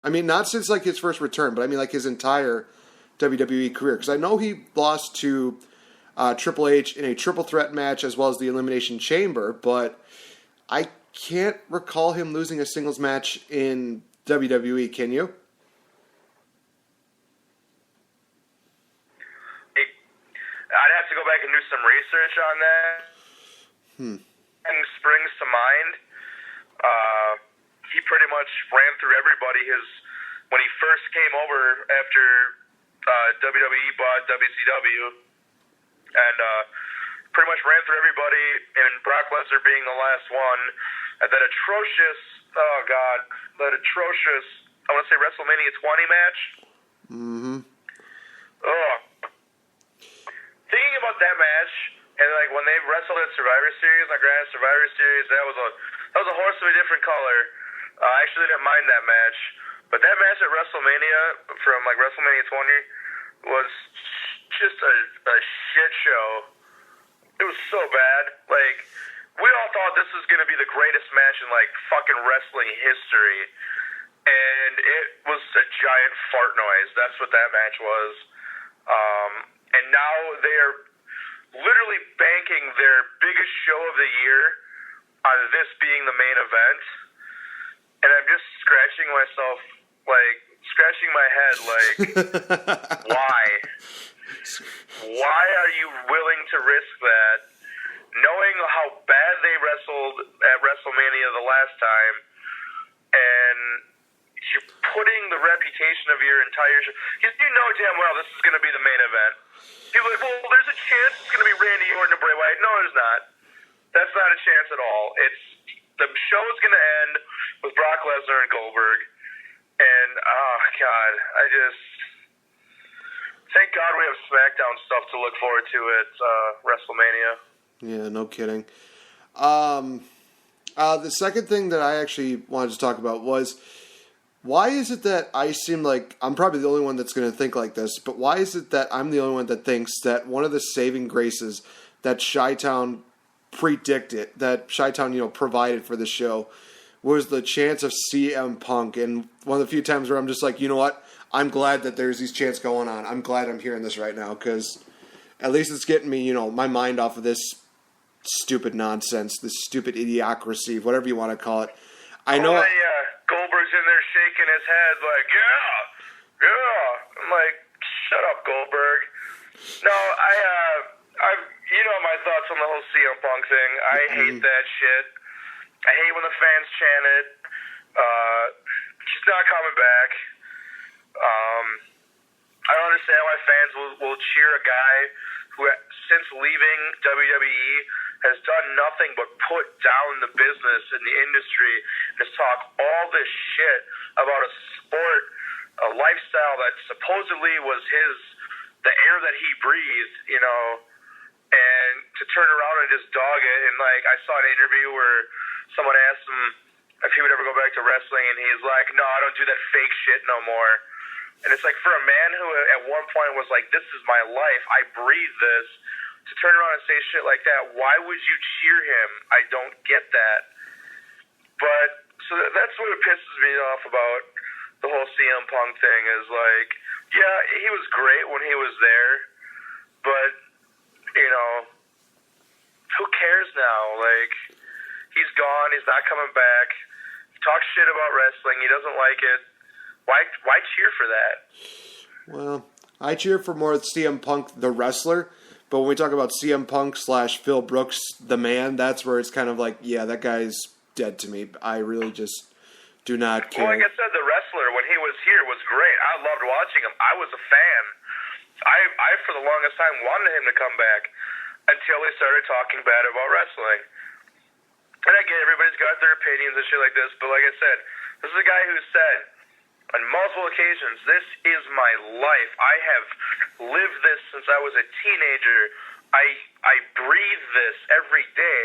I mean, not since like his first return, but I mean like his entire WWE career. Because I know he lost to Triple H in a triple threat match as well as the Elimination Chamber, but I can't recall him losing a singles match in WWE. Can you? I'd have to go back and do some research on that. And springs to mind. He pretty much ran through everybody. When he first came over after WWE bought WCW, and pretty much ran through everybody, and Brock Lesnar being the last one. And that atrocious, I want to say WrestleMania 20 match. Mm-hmm. Oh. Thinking about that match, and like when they wrestled at Survivor Series, like Grand Survivor Series, that was a horse of a different color. I actually didn't mind that match, but that match at WrestleMania from like WrestleMania 20 was just a shit show. It was so bad. Like we all thought this was going to be the greatest match in like fucking wrestling history, and it was a giant fart noise. That's what that match was. And now they are literally banking their biggest show of the year on this being the main event. And I'm just scratching my head, like, why? Why are you willing to risk that, knowing how bad they wrestled at WrestleMania the last time, and you're putting the reputation of your entire show. You know damn well this is going to be the main event. People are like, well, there's a chance it's going to be Randy Orton and Bray Wyatt. No, there's not. That's not a chance at all. The show is going to end with Brock Lesnar and Goldberg. And, oh, God, thank God we have SmackDown stuff to look forward to at WrestleMania. Yeah, no kidding. The second thing that I actually wanted to talk about was, why is it that I seem like I'm probably the only one that's going to think like this, but why is it that I'm the only one that thinks that one of the saving graces that Chi-Town predicted, that Chi-Town, provided for the show, was the chance of CM Punk? And one of the few times where I'm just like, you know what? I'm glad that there's these chants going on. I'm glad I'm hearing this right now, because at least it's getting me, my mind off of this stupid nonsense, this stupid idiocracy, whatever you want to call it. I know. Goldberg's in there shaking his head like, yeah. I'm like, shut up, Goldberg. No, my thoughts on the whole CM Punk thing. I hate that shit. I hate when the fans chant it. He's not coming back. I don't understand why fans will cheer a guy who, since leaving WWE, has done nothing but put down the business and the industry and has talked all this shit about a sport, a lifestyle that supposedly was the air that he breathed, and to turn around and just dog it. And like, I saw an interview where someone asked him if he would ever go back to wrestling, and he's like, no, I don't do that fake shit no more. And it's like, for a man who at one point was like, this is my life, I breathe this, to turn around and say shit like that, why would you cheer him? I don't get that. But, so that's what pisses me off about the whole CM Punk thing, is like, yeah, he was great when he was there, but, who cares now? Like, he's gone, he's not coming back, talks shit about wrestling, he doesn't like it. Why cheer for that? Well, I cheer for more CM Punk, the wrestler, but when we talk about CM Punk / Phil Brooks, the man, that's where it's kind of like, yeah, that guy's dead to me. I really just do not care. Well, like I said, the wrestler, when he was here, was great. I loved watching him. I was a fan. I for the longest time, wanted him to come back until he started talking bad about wrestling. And I get everybody's got their opinions and shit like this, but like I said, this is a guy who said on multiple occasions, this is my life. I have lived this since I was a teenager. I breathe this every day.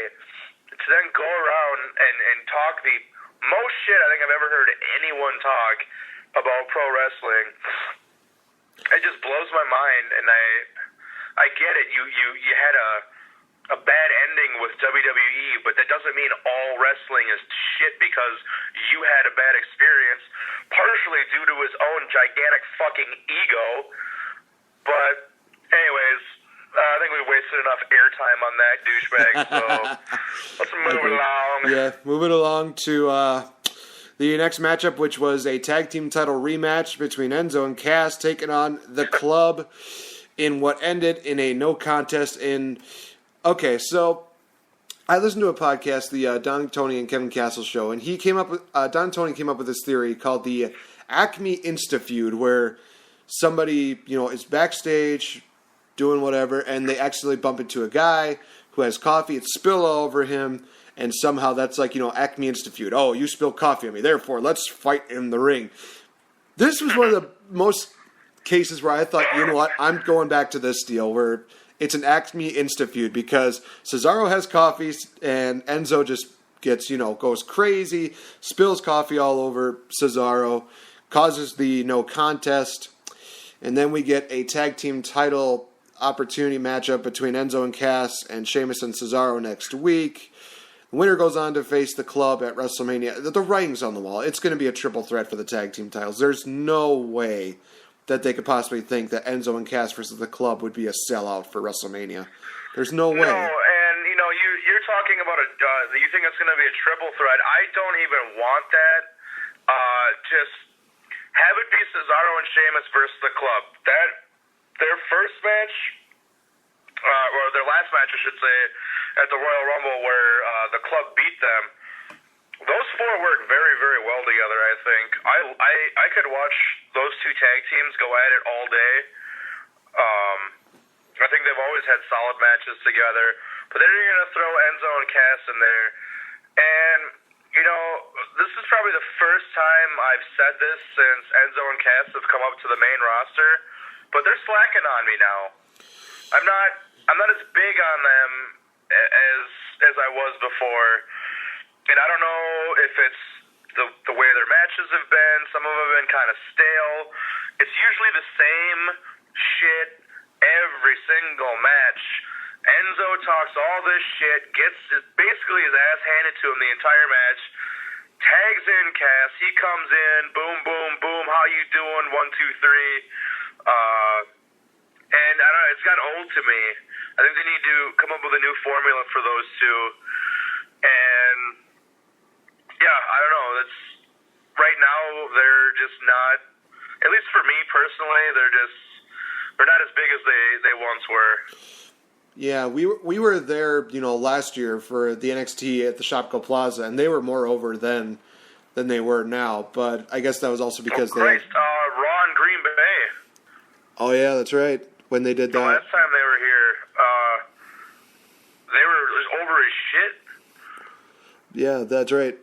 To then go around and talk the most shit I think I've ever heard anyone talk about pro wrestling, it just blows my mind. And I get it. You had a a bad ending with WWE, but that doesn't mean all wrestling is shit because you had a bad experience, partially due to his own gigantic fucking ego. But anyways, I think we wasted enough airtime on that douchebag, so let's move along. Yeah, moving along to the next matchup, which was a tag team title rematch between Enzo and Cass taking on the Club in what ended in a no contest in... Okay, so I listened to a podcast, the Don Tony and Kevin Castle show, and Don Tony came up with this theory called the Acme Insta-Feud, where somebody, is backstage doing whatever, and they accidentally bump into a guy who has coffee, it's spilled all over him, and somehow that's like, Acme Insta-Feud. Oh, you spilled coffee on me, therefore, let's fight in the ring. This was one of the most cases where I thought, you know what, I'm going back to this deal, where it's an Acme Insta-Feud, because Cesaro has coffee, and Enzo just gets, goes crazy, spills coffee all over Cesaro, causes the no contest, and then we get a tag team title opportunity matchup between Enzo and Cass and Sheamus and Cesaro next week. The winner goes on to face the Club at WrestleMania. The writing's on the wall. It's going to be a triple threat for the tag team titles. There's no way that they could possibly think that Enzo and Cass versus the Club would be a sellout for WrestleMania. There's no way. No, and you're talking about you think it's going to be a triple threat. I don't even want that. Just have it be Cesaro and Sheamus versus the Club. Their first match, or their last match, I should say, at the Royal Rumble, where the Club beat them. Those four work very, very well together, I think. I could watch those two tag teams go at it all day. I think they've always had solid matches together. But then you're going to throw Enzo and Cass in there. And, this is probably the first time I've said this since Enzo and Cass have come up to the main roster. But they're slacking on me now. I'm not as big on them as I was before. And I don't know if it's the way their matches have been. Some of them have been kind of stale. It's usually the same shit every single match. Enzo talks all this shit, gets basically his ass handed to him the entire match, tags in Cass, he comes in, boom, boom, boom, how you doing, 1, 2, 3. And I don't know, it's got old to me. I think they need to come up with a new formula for those two. And yeah, I don't know. That's right now they're just not. At least for me personally, they're not as big as they once were. Yeah, we were there, last year for the NXT at the Shopko Plaza, and they were more over then than they were now. But I guess that was also because Raw in Green Bay. Oh yeah, that's right. When they did that. The last time they were here, they were over as shit. Yeah, that's right.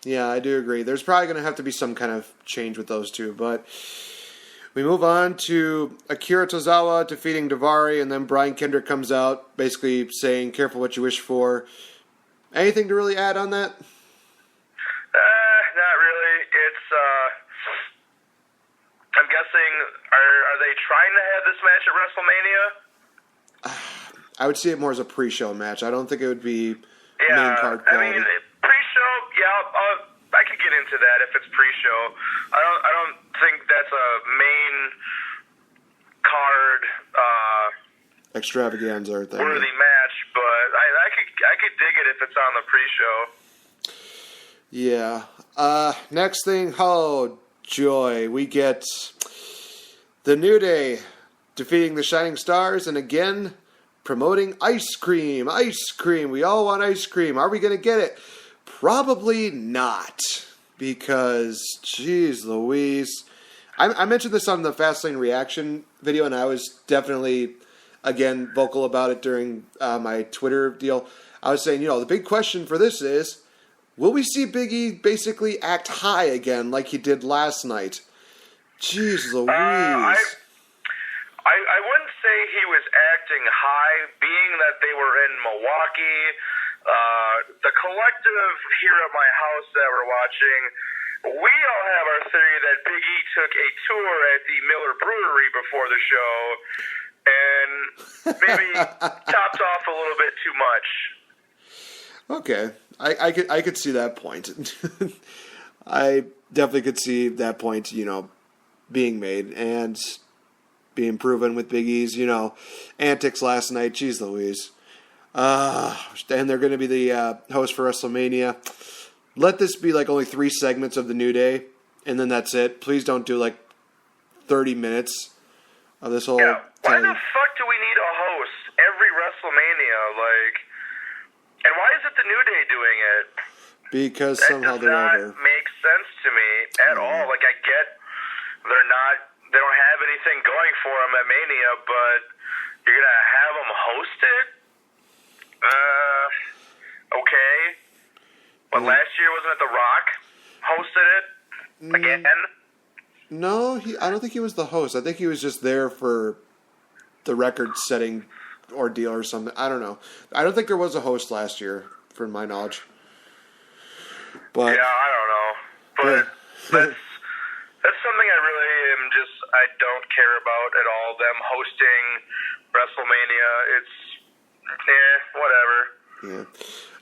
Yeah, I do agree. There's probably going to have to be some kind of change with those two, but we move on to Akira Tozawa defeating Daivari, and then Brian Kendrick comes out basically saying, careful what you wish for. Anything to really add on that? Not really. It's, I'm guessing, are they trying to have this match at WrestleMania? I would see it more as a pre-show match. I don't think it would be main card quality. I mean, pre-show, yeah, I could get into that if it's pre-show. I don't think that's a main card extravaganza thing. Worthy match, but I could dig it if it's on the pre-show. Yeah. Next thing, oh joy, we get the New Day defeating the Shining Stars, and again promoting ice cream. Ice cream. We all want ice cream. Are we going to get it? Probably not, because, geez Louise. I mentioned this on the Fastlane reaction video, and I was definitely, again, vocal about it during my Twitter deal. I was saying, the big question for this is, will we see Big E basically act high again like he did last night? Jeez Louise. I wouldn't say he was acting high, being that they were in Milwaukee. The collective here at my house that we're watching, we all have our theory that Big E took a tour at the Miller Brewery before the show, and maybe topped off a little bit too much. Okay, I could see that point. I definitely could see that point, being made and being proven with Big E's, antics last night. Jeez Louise. And they're going to be the host for WrestleMania. Let this be like only 3 segments of the New Day, and then that's it. Please don't do like 30 minutes of this whole. Yeah. Why the fuck do we need a host every WrestleMania? And why is it the New Day doing it? Because that somehow they're over. Does not make sense to me at all. I get they don't have anything going for them at Mania, but you're gonna have them host it? Okay. But last year, wasn't it The Rock hosted it again? No, I don't think he was the host. I think he was just there for the record-setting ordeal or something. I don't know. I don't think there was a host last year, from my knowledge. But yeah, I don't know. But that's something I don't care about at all. Them hosting WrestleMania, it's whatever. Yeah.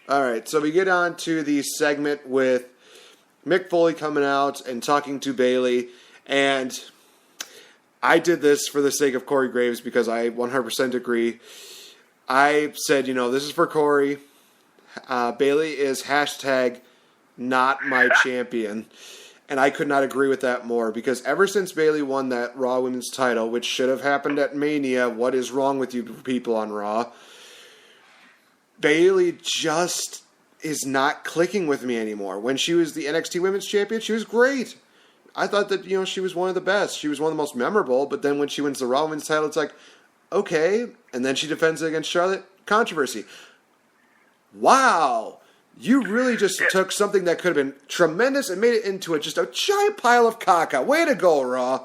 All right, so we get on to the segment with Mick Foley coming out and talking to Bayley, and I did this for the sake of Corey Graves because I 100% agree. I said, this is for Corey. Bayley is #not my champion. And I could not agree with that more because ever since Bayley won that Raw Women's title, which should have happened at Mania, what is wrong with you people on Raw? Bayley just is not clicking with me anymore. When she was the NXT Women's Champion, she was great. I thought that, she was one of the best. She was one of the most memorable, but then when she wins the Raw Women's title, it's like, okay. And then she defends it against Charlotte. Controversy. Wow. You really just took something that could have been tremendous and made it into just a giant pile of caca. Way to go, Raw.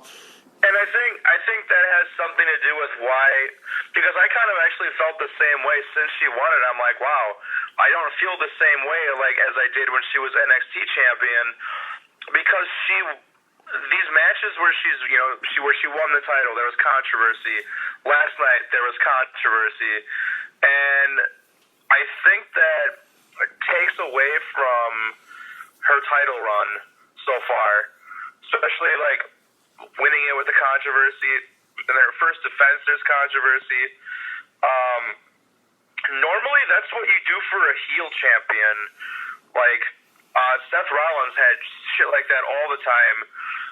And I think that has something to do with why, because I kind of actually felt the same way since she won it. I'm like, wow, I don't feel the same way as I did when she was NXT champion, because these matches where where she won the title, there was controversy. Last night there was controversy, and I think that takes away from her title run so far, especially winning it with the controversy. In their first defense, there's controversy. Normally, that's what you do for a heel champion. Seth Rollins had shit like that all the time.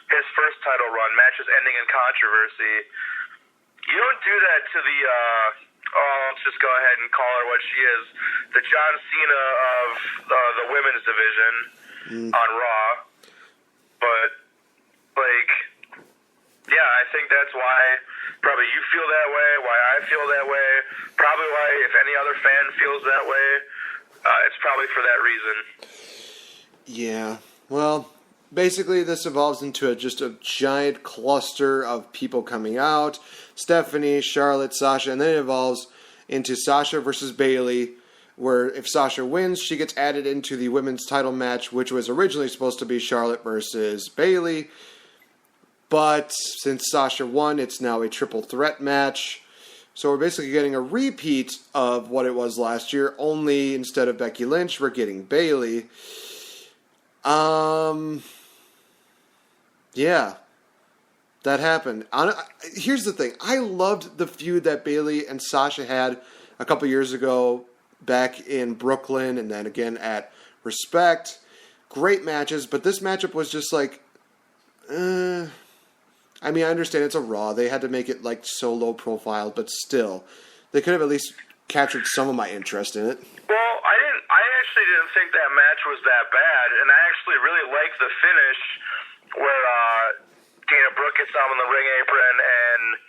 His first title run, matches ending in controversy. You don't do that to the. Let's just go ahead and call her what she is. The John Cena of the women's division on Raw. But, yeah, I think that's why probably you feel that way, why I feel that way, probably why if any other fan feels that way, it's probably for that reason. Yeah, well, basically this evolves into just a giant cluster of people coming out. Stephanie, Charlotte, Sasha, and then it evolves into Sasha versus Bayley, where if Sasha wins, she gets added into the women's title match, which was originally supposed to be Charlotte versus Bayley. But since Sasha won, it's now a triple threat match. So we're basically getting a repeat of what it was last year, only instead of Becky Lynch, we're getting Bayley. Yeah. That happened. Here's the thing. I loved the feud that Bayley and Sasha had a couple years ago back in Brooklyn and then again at Respect. Great matches, but this matchup was just I understand it's a Raw. They had to make it so low profile, but still. They could have at least captured some of my interest in it. Well, I actually didn't think that match was that bad, and I actually really liked the finish where Dana Brooke gets on the ring apron and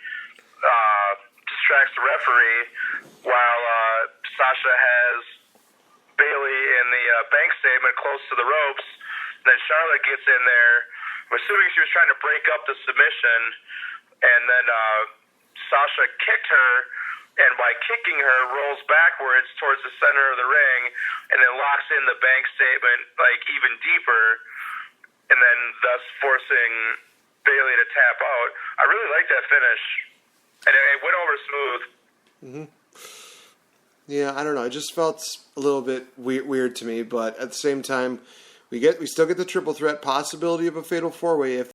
distracts the referee while Sasha has Bayley in the bank statement close to the ropes. Then Charlotte gets in there. I'm assuming she was trying to break up the submission, and then Sasha kicked her, and by kicking her, rolls backwards towards the center of the ring, and then locks in the bank statement even deeper, and then thus forcing Bayley to tap out. I really like that finish, and it went over smooth. Yeah, I don't know. It just felt a little bit weird to me, but at the same time, we still get the triple threat possibility of a fatal four-way if